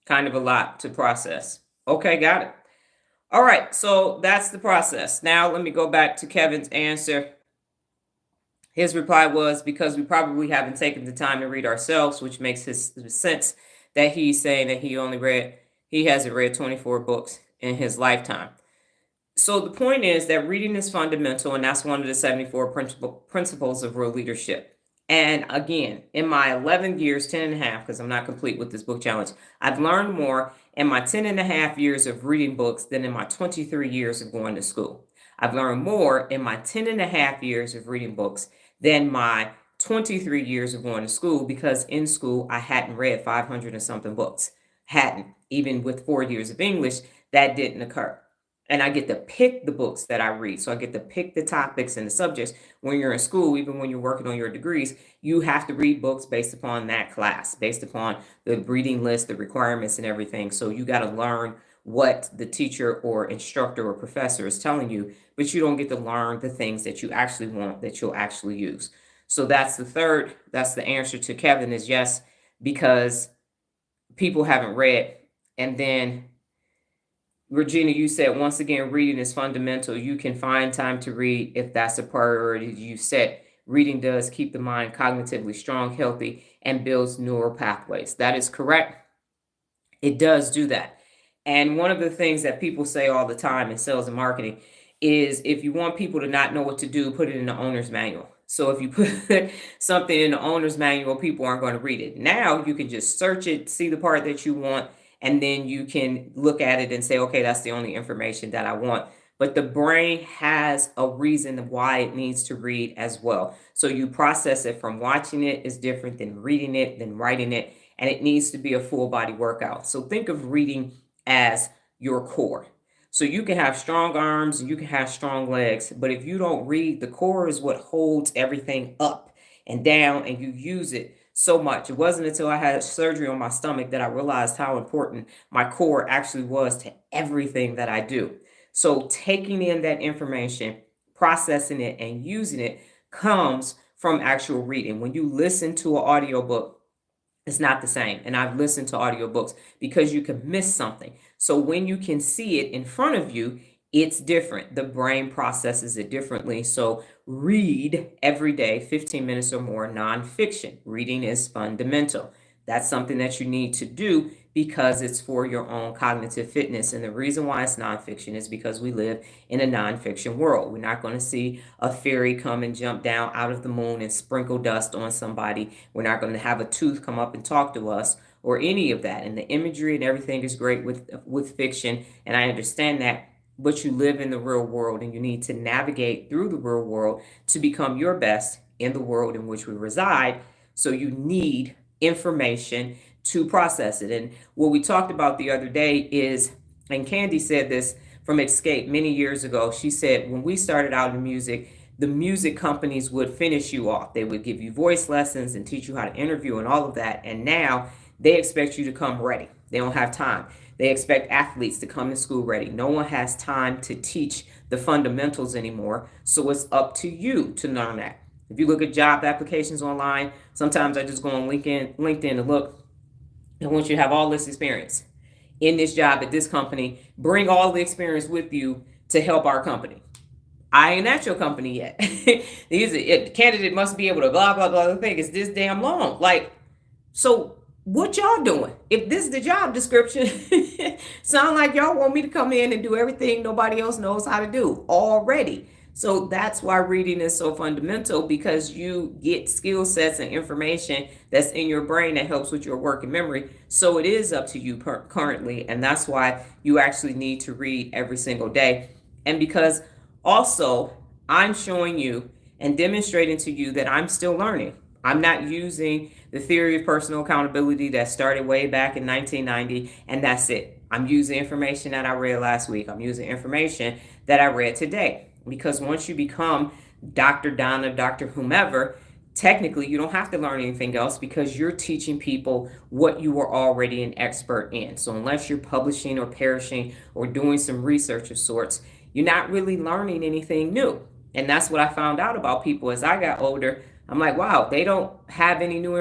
Kind of a lot to process. Okay, got it. All right, so that's the process. Now let me go back to Kevin's answer. His reply was because we probably haven't taken the time to read ourselves, which makes his sense that he's saying that he hasn't read 24 books in his lifetime. So the point is that reading is fundamental, and that's one of the 74 principles of real leadership. And again, in my 11 years, 10 and a half, because I'm not complete with this book challenge, I've learned more in my 10 and a half years of reading books than in my 23 years of going to school. I've learned more in my 10 and a half years of reading books than my 23 years of going to school, because in school I hadn't read 500 and something books. Hadn't. Even with 4 years of English, that didn't occur. And I get to pick the books that I read. So I get to pick the topics and the subjects. When you're in school, even when you're working on your degrees, you have to read books based upon that class, based upon the reading list, the requirements, and everything. So you got to learn what the teacher or instructor or professor is telling you, but you don't get to learn the things that you actually want, that you'll actually use. So that's the answer to Kevin is yes, because people haven't read. And then Regina, you said once again, reading is fundamental. You can find time to read if that's a priority you set. Reading does keep the mind cognitively strong, healthy, and builds neural pathways. That is correct. It does do that. And one of the things that people say all the time in sales and marketing is if you want people to not know what to do, put it in the owner's manual. So if you put something in the owner's manual, people aren't going to read it. Now you can just search it, see the part that you want, and then you can look at it and say, okay, that's the only information that I want. But the brain has a reason why it needs to read as well. So you process it from watching it is different than reading it, than writing it, and it needs to be a full body workout. So think of reading as your core. So you can have strong arms and you can have strong legs, but if you don't read, the core is what holds everything up and down, and you use it so much. It wasn't until I had surgery on my stomach that I realized how important my core actually was to everything that I do. So taking in that information, processing it, and using it comes from actual reading. When you listen to an audiobook, it's not the same. And I've listened to audiobooks because you can miss something. So when you can see it in front of you, it's different. The brain processes it differently. So read every day, 15 minutes or more, nonfiction. Reading is fundamental. That's something that you need to do because it's for your own cognitive fitness. And the reason why it's nonfiction is because we live in a nonfiction world. We're not going to see a fairy come and jump down out of the moon and sprinkle dust on somebody. We're not going to have a tooth come up and talk to us or any of that. And the imagery and everything is great with fiction. And I understand that. But you live in the real world and you need to navigate through the real world to become your best in the world in which we reside. So you need information to process it. And what we talked about the other day is, and Candy said this from Escape many years ago, she said, when we started out in music, the music companies would finish you off. They would give you voice lessons and teach you how to interview and all of that. And now they expect you to come ready. They don't have time. They expect athletes to come to school ready. No one has time to teach the fundamentals anymore. So it's up to you to learn that. If you look at job applications online, sometimes I just go on LinkedIn to look. I want you to have all this experience in this job at this company. Bring all the experience with you to help our company. I ain't at your company yet. The candidate must be able to blah, blah, blah. The thing is this damn long. Like, so what y'all doing? If this is the job description, sound like y'all want me to come in and do everything nobody else knows how to do already. So that's why reading is so fundamental, because you get skill sets and information that's in your brain that helps with your work and memory. So it is up to you currently. And that's why you actually need to read every single day. And because also I'm showing you and demonstrating to you that I'm still learning. I'm not using the theory of personal accountability that started way back in 1990, and that's it. I'm using information that I read last week. I'm using information that I read today. Because once you become Dr. Donna, Dr. whomever, technically you don't have to learn anything else because you're teaching people what you are already an expert in. So unless you're publishing or perishing or doing some research of sorts, you're not really learning anything new. And that's what I found out about people as I got older. I'm like, wow, they don't have any new